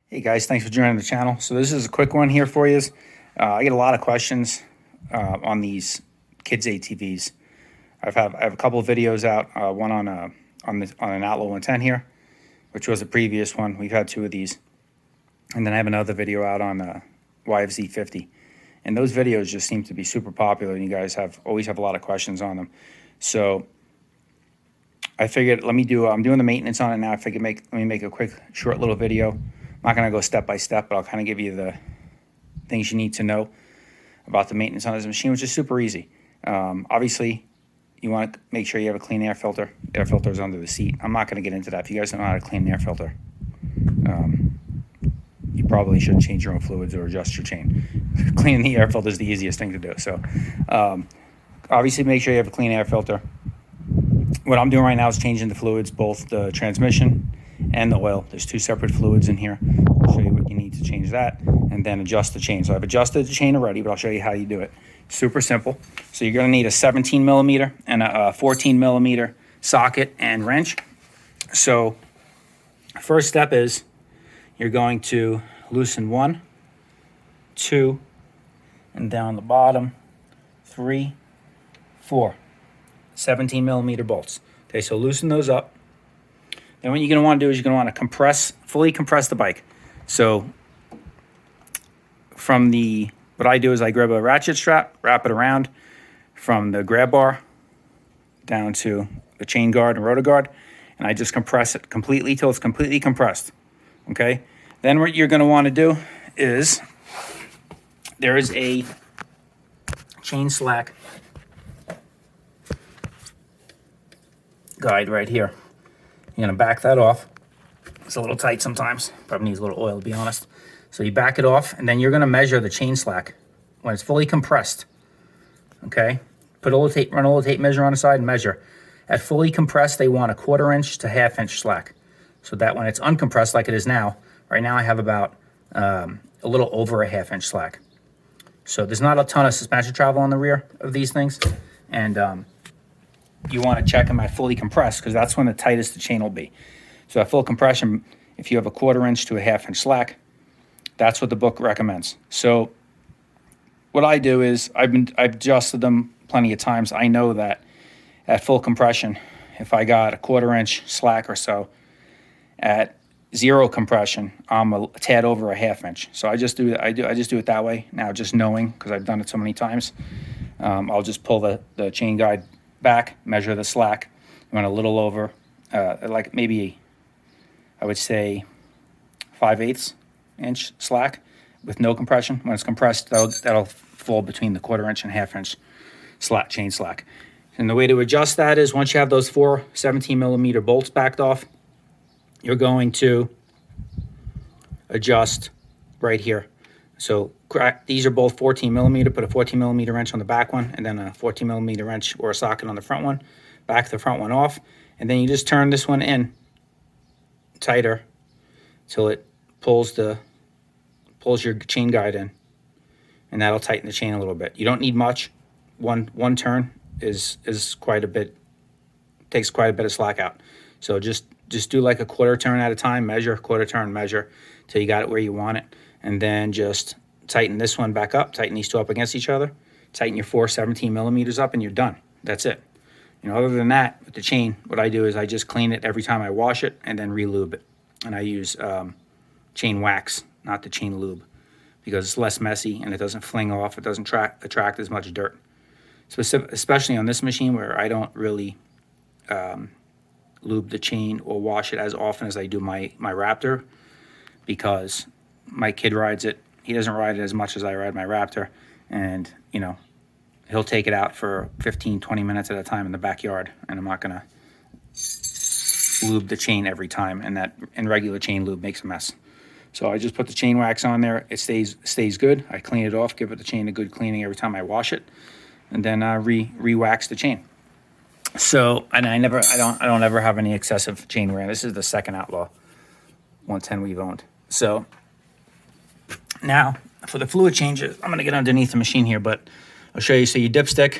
Hey guys, thanks for joining the channel. So this is a quick one here for you. I get a lot of questions on these kids ATVs. I have a couple of videos out. One on an Outlaw 110 here, which was a previous one. We've had two of these, and then I have another video out on YFZ 50. And those videos just seem to be super popular, and you guys always have a lot of questions on them. So I figured I'm doing the maintenance on it now. I figured let me make a quick, short little video. I'm not going to go step by step, but I'll kind of give you the things you need to know about the maintenance on this machine, which is super easy. Obviously, you want to make sure you have a clean air filter. The air filter is under the seat. I'm not going to get into that. If you guys don't know how to clean an air filter, you probably shouldn't change your own fluids or adjust your chain. Cleaning the air filter is the easiest thing to do. So obviously, make sure you have a clean air filter. What I'm doing right now is changing the fluids, both the transmission and the oil. There's two separate fluids in here. I'll show you what you need to change that, and then adjust the chain. So I've adjusted the chain already, but I'll show you how you do it. Super simple. So you're going to need a 17 millimeter and a 14 millimeter socket and wrench. So first step is you're going to loosen 1, 2, and down the bottom 3, 4. 17 millimeter bolts. Okay, so loosen those up. Then what you're going to want to do is you're going to want to fully compress the bike. So what I do is I grab a ratchet strap, wrap it around from the grab bar down to the chain guard and rotor guard, and I just compress it completely till it's completely compressed. Okay? Then what you're going to want to do is there is a chain slack guide right here. You're going to back that off. It's a little tight sometimes. Probably needs a little oil, to be honest. So you back it off, and then you're going to measure the chain slack when it's fully compressed. Okay? Run a little tape measure on the side and measure. At fully compressed, they want a 1/4 inch to 1/2 inch slack. So that when it's uncompressed like it is now, right now I have about a little over a 1/2 inch slack. So there's not a ton of suspension travel on the rear of these things. And you want to check them at fully compressed because that's when the tightest the chain will be. So at full compression, if you have a 1/4 inch to a 1/2 inch slack, that's what the book recommends. So what I do is I've adjusted them plenty of times. I know that at full compression, if I got a 1/4 inch slack or so, at zero compression, I'm a tad over a 1/2 inch. So I just do it that way now, just knowing because I've done it so many times. I'll just pull the chain guide back, measure the slack. You want a little over, like maybe I would say 5/8 inch slack with no compression. When it's compressed, that'll fall between the 1/4 inch and 1/2 inch chain slack. And the way to adjust that is once you have those 4 17 millimeter bolts backed off, you're going to adjust right here. So these are both 14 millimeter. Put a 14 millimeter wrench on the back one, and then a 14 millimeter wrench or a socket on the front one. Back the front one off, and then you just turn this one in tighter till it pulls your chain guide in, and that'll tighten the chain a little bit. You don't need much. One turn is quite a bit. Takes quite a bit of slack out. So just do like a 1/4 turn at a time. Measure 1/4 turn, measure till you got it where you want it. And then just tighten this one back up, tighten these two up against each other, tighten your 4 17 millimeters up, and you're done. That's it. Other than that, with the chain, what I do is I just clean it every time I wash it and then re-lube it. And I use chain wax, not the chain lube, because it's less messy and it doesn't fling off. It doesn't attract as much dirt. Especially on this machine where I don't really lube the chain or wash it as often as I do my Raptor, because my kid rides it. He doesn't ride it as much as I ride my Raptor, and he'll take it out for 15 20 minutes at a time in the backyard, and I'm not gonna lube the chain every time, and regular chain lube makes a mess. So I just put the chain wax on there. It stays good. I clean it off, give it the chain a good cleaning every time I wash it, and then re-wax the chain. So, and I don't ever have any excessive chain wear. This is the second Outlaw 110 we've owned. So now for the fluid changes, I'm going to get underneath the machine here, but I'll show you. So your dipstick,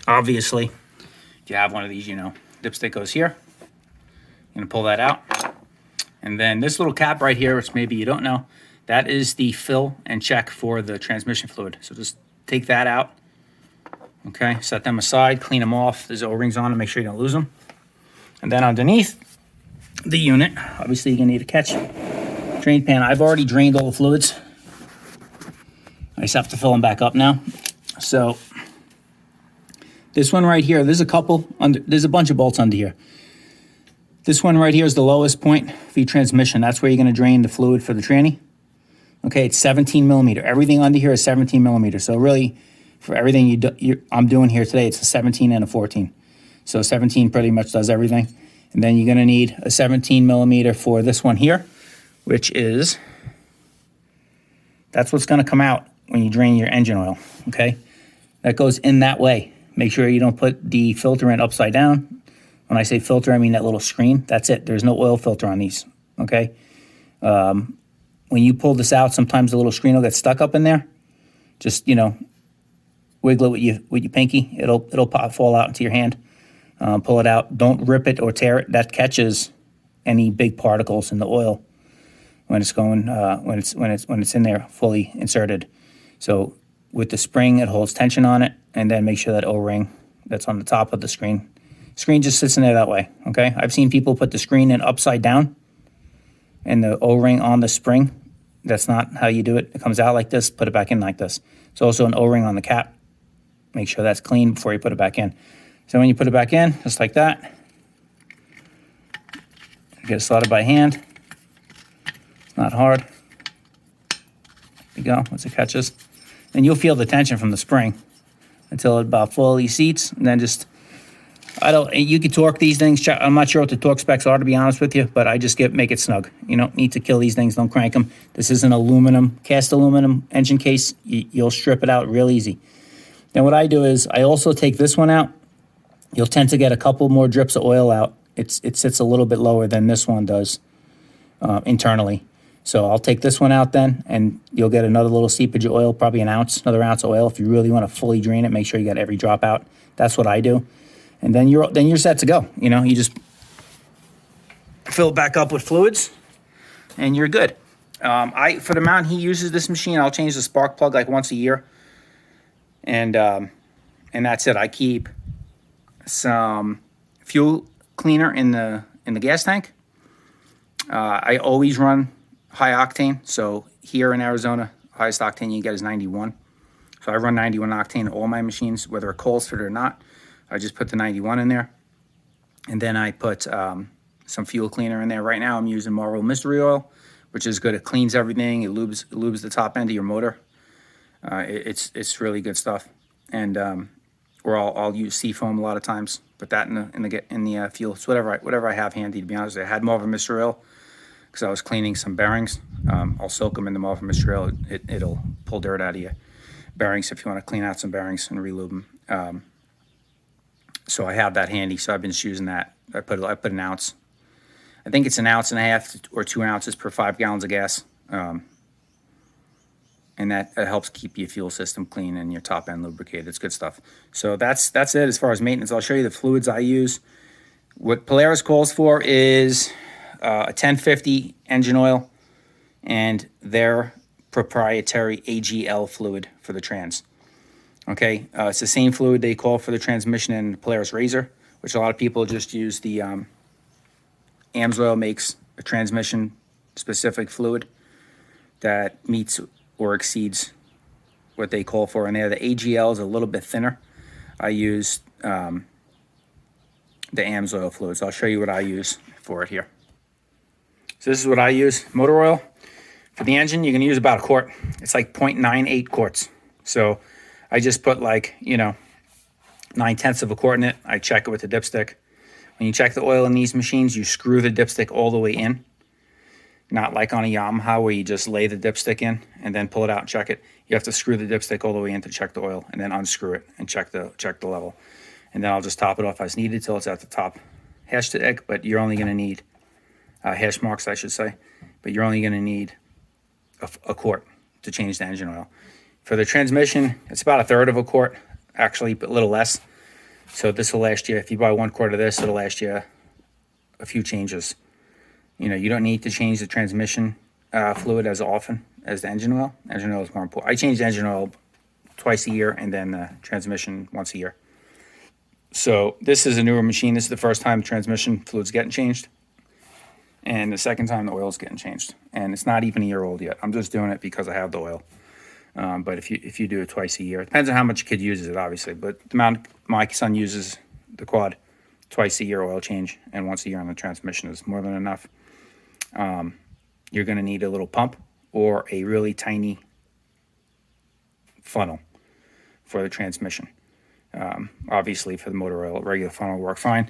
obviously, if you have one of these, dipstick goes here. You're going to pull that out. And then this little cap right here, which maybe you don't know, that is the fill and check for the transmission fluid. So just take that out. Okay, set them aside, clean them off. There's O-rings on them, make sure you don't lose them. And then underneath the unit, obviously you're gonna need a catch drain pan. I've already drained all the fluids. I just have to fill them back up now. So this one right here, there's a bunch of bolts under here. This one right here is the lowest point for your transmission. That's where you're gonna drain the fluid for the tranny. Okay, it's 17 millimeter. Everything under here is 17 millimeter. So really, for everything I'm doing here today, it's a 17 and a 14. So 17 pretty much does everything. And then you're gonna need a 17 millimeter for this one here, which is, that's what's gonna come out when you drain your engine oil, okay? That goes in that way. Make sure you don't put the filter in upside down. When I say filter, I mean that little screen. That's it. There's no oil filter on these, okay? When you pull this out, sometimes the little screen will get stuck up in there. Just, wiggle it with your pinky. It'll fall out into your hand. Pull it out. Don't rip it or tear it. That catches any big particles in the oil when it's going when it's in there fully inserted. So with the spring, it holds tension on it, and then make sure that O-ring that's on the top of the screen just sits in there that way. Okay, I've seen people put the screen in upside down and the O-ring on the spring. That's not how you do it. It comes out like this. Put it back in like this. There's also an O-ring on the cap. Make sure that's clean before you put it back in. So when you put it back in, just like that, get it slotted by hand. It's not hard. There you go, once it catches. And you'll feel the tension from the spring until it about fully seats, and then just, you can torque these things. I'm not sure what the torque specs are, to be honest with you, but I just make it snug. You don't need to kill these things, don't crank them. This is an cast aluminum engine case. You'll strip it out real easy. Then what I do is I also take this one out. You'll tend to get a couple more drips of oil out. It sits a little bit lower than this one does internally. So I'll take this one out then, and you'll get another little seepage of oil, probably another ounce of oil. If you really want to fully drain it, make sure you get every drop out. That's what I do. And then you're set to go. You just fill it back up with fluids, and you're good. For the amount he uses this machine, I'll change the spark plug like once a year. And that's it. I keep some fuel cleaner in the gas tank. I always run high octane. So here in Arizona, highest octane you can get is 91. So I run 91 octane in all my machines, whether it calls for it or not. I just put the 91 in there. And then I put some fuel cleaner in there. Right now I'm using Marvel Mystery Oil, which is good. It cleans everything. It lubes the top end of your motor. It's really good stuff. And or I'll use Seafoam a lot of times. Put that in the fuel. It's whatever I have handy, to be honest. I had Marvel Mystery Oil because I was cleaning some bearings. I'll soak them in the Marvel Mystery Oil. It'll pull dirt out of your bearings if you want to clean out some bearings and relube them. So I have that handy. So I've been just using that. I put an ounce. I think it's 1.5 ounces or 2 ounces per 5 gallons of gas. And that helps keep your fuel system clean and your top end lubricated. It's good stuff. So that's it as far as maintenance. I'll show you the fluids I use. What Polaris calls for is a 1050 engine oil and their proprietary AGL fluid for the trans. Okay, it's the same fluid they call for the transmission in Polaris Razor, which a lot of people just use. The AMSOIL makes a transmission specific fluid that meets or exceeds what they call for in there. The AGL is a little bit thinner. I use the AMSOIL fluid, so I'll show you what I use for it here. So this is what I use. Motor oil. For the engine, you can use about a quart. It's like 0.98 quarts. So I just put 9/10 of a quart in it. I check it with the dipstick. When you check the oil in these machines, you screw the dipstick all the way in. Not like on a Yamaha where you just lay the dipstick in and then pull it out and check it. You have to screw the dipstick all the way in to check the oil and then unscrew it and check the level. And then I'll just top it off as needed till it's at the top hash tag, but you're only going to need hash marks, I should say. But you're only going to need a quart to change the engine oil. For the transmission, it's about 1/3 of a quart, actually, but a little less. So this will last you, if you buy 1 quart of this, it'll last you a few changes. You don't need to change the transmission fluid as often as the engine oil. Engine oil is more important. I change the engine oil twice a year, and then the transmission once a year. So this is a newer machine. This is the first time transmission fluid's getting changed, and the second time the oil's getting changed. And it's not even a year old yet. I'm just doing it because I have the oil. But if you do it twice a year, it depends on how much your kid uses it, obviously. But the amount my son uses the quad, twice a year oil change, and once a year on the transmission is more than enough. You're going to need a little pump or a really tiny funnel for the transmission. Obviously, for the motor oil, regular funnel will work fine.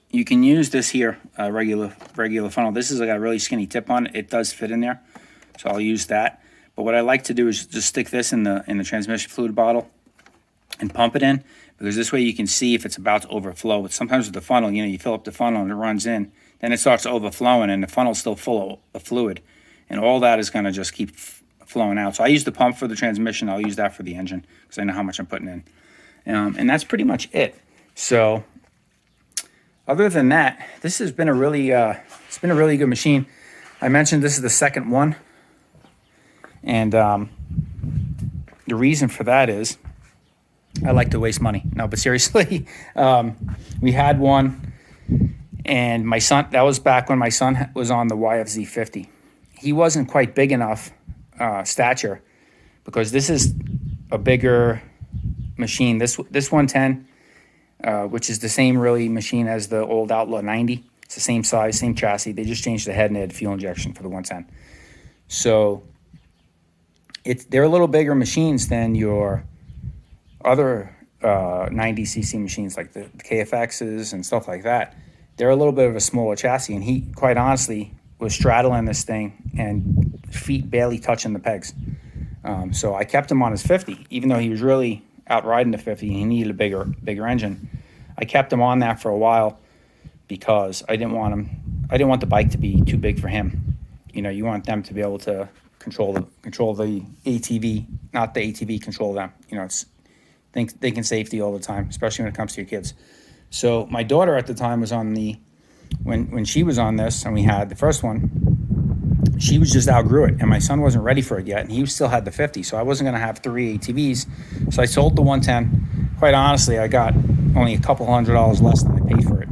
You can use this here, regular funnel. This has got a really skinny tip on it. It does fit in there, so I'll use that. But what I like to do is just stick this in the transmission fluid bottle and pump it in, because this way you can see if it's about to overflow. But sometimes with the funnel, you fill up the funnel and it runs in, then it starts overflowing and the funnel's still full of fluid, and all that is going to just keep flowing out. So I use the pump for the transmission. I'll use that for the engine because I know how much I'm putting in. And that's pretty much it. So other than that, this has been a really good machine. I mentioned this is the second one, and the reason for that is I like to waste money. No, but seriously, we had one, and my son, that was back when my son was on the YFZ 50. He wasn't quite big enough stature, because this is a bigger machine. This 110, which is the same really machine as the old Outlaw 90. It's the same size, same chassis. They just changed the head and they had fuel injection for the 110. So they're a little bigger machines than your other 90cc machines like the KFXs and stuff like that. They're a little bit of a smaller chassis, and he quite honestly was straddling this thing and feet barely touching the pegs. So I kept him on his 50, even though he was really out riding the 50 and he needed a bigger engine. I kept him on that for a while because I didn't want the bike to be too big for him. You want them to be able to control the ATV, not the ATV control them. It's thinking safety all the time, especially when it comes to your kids. So my daughter at the time was on when she was on this, and we had the first one, she was just outgrew it, and my son wasn't ready for it yet, and he still had the 50, so I wasn't going to have 3 ATVs. So I sold the 110. Quite honestly, I got only a couple $100 less than I paid for it.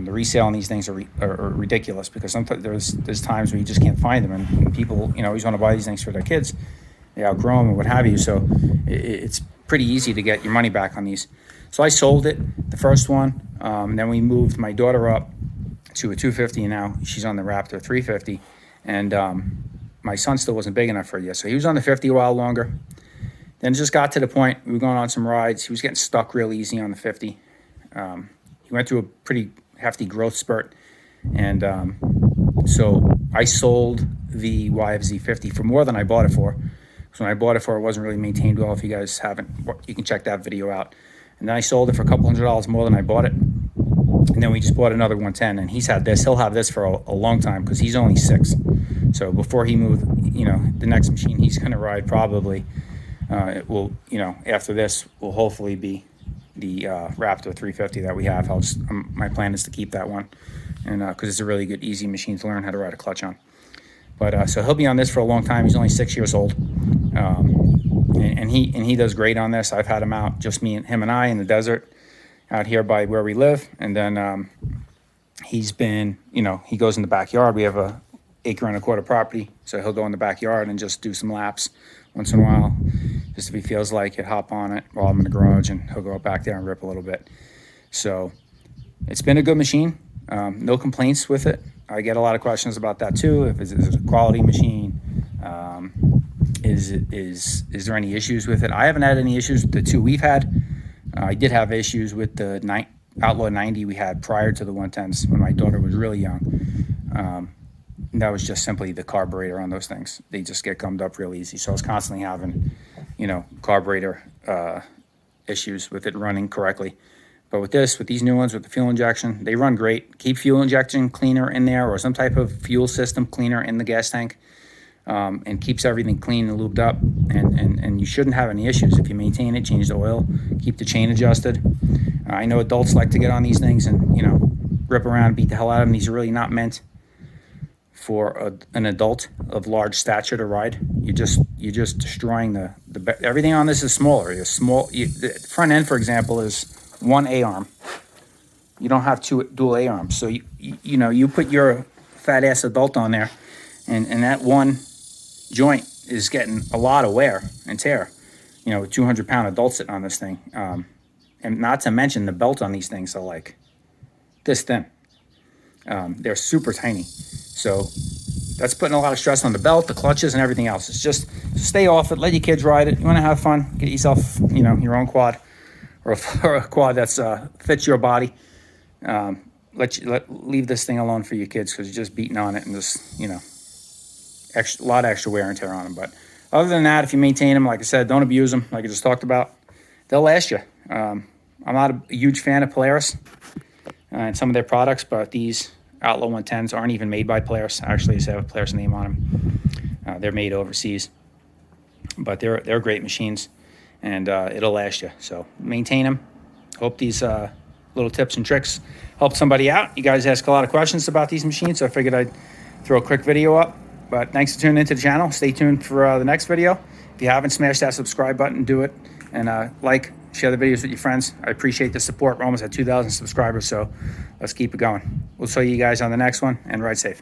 The resale on these things are ridiculous, because sometimes there's times where you just can't find them, and people always want to buy these things for their kids. They outgrow them and what have you, so it's pretty easy to get your money back on these. So I sold it, the first one. Then we moved my daughter up to a 250, and now she's on the Raptor 350. And my son still wasn't big enough for it yet, so he was on the 50 a while longer. Then it just got to the point, we were going on some rides. He was getting stuck real easy on the 50. He went through a pretty hefty growth spurt. And so I sold the YFZ 50 for more than I bought it for. So when I bought it for, it wasn't really maintained well. If you guys haven't, you can check that video out. And then I sold it for a couple $100 more than I bought it. And then we just bought another 110, and he'll have this for a long time, because he's only 6. So before he moved, the next machine he's going to ride probably, after this will hopefully be the Raptor 350 that we have. My plan is to keep that one, and because it's a really good, easy machine to learn how to ride a clutch on. But so he'll be on this for a long time. He's only 6 years old, and he does great on this. I've had him out, just him and I in the desert out here by where we live, and then he's been, he goes in the backyard. We have a 1.25 acre property, so he'll go in the backyard and just do some laps once in a while, just if he feels like it, hop on it while I'm in the garage, and he'll go back there and rip a little bit. So it's been a good machine. No complaints with it. I get a lot of questions about that too. Is it a quality machine? Is there any issues with it? I haven't had any issues with the 2 we've had. I did have issues with the Outlaw 90 we had prior to the 110s when my daughter was really young. That was just simply the carburetor on those things. They just get gummed up real easy. So I was constantly having, carburetor issues with it running correctly. But with these new ones with the fuel injection, they run great. Keep fuel injection cleaner in there, or some type of fuel system cleaner in the gas tank, and keeps everything clean and lubed up. And you shouldn't have any issues if you maintain it, change the oil, keep the chain adjusted. I know adults like to get on these things and, rip around, beat the hell out of them. These are really not meant for an adult of large stature to ride. You're just destroying everything on this is smaller. The front end, for example, is one A-arm. You don't have two dual A-arms. So you put your fat ass adult on there, and that one joint is getting a lot of wear and tear. A 200-pound adult sitting on this thing, and not to mention the belt on these things are like this thin. They're super tiny, so that's putting a lot of stress on the belt, the clutches, and everything else. It's just stay off it. Let your kids ride it. You want to have fun? Get yourself, your own quad, or a quad that's fits your body. Leave this thing alone for your kids, because you're just beating on it and just a lot of extra wear and tear on them. But other than that, if you maintain them, like I said, don't abuse them. Like I just talked about, they'll last you. I'm not a huge fan of Polaris and some of their products, but these Outlaw 110s aren't even made by Polaris. Actually, they have a Polaris name on them. They're made overseas, but they're great machines, and it'll last you. So maintain them. Hope these little tips and tricks help somebody out. You guys ask a lot of questions about these machines, so I figured I'd throw a quick video up. But thanks for tuning into the channel. Stay tuned for the next video. If you haven't, smash that subscribe button, do it, and share the videos with your friends. I appreciate the support. We're almost at 2,000 subscribers, so let's keep it going. We'll see you guys on the next one, and ride safe.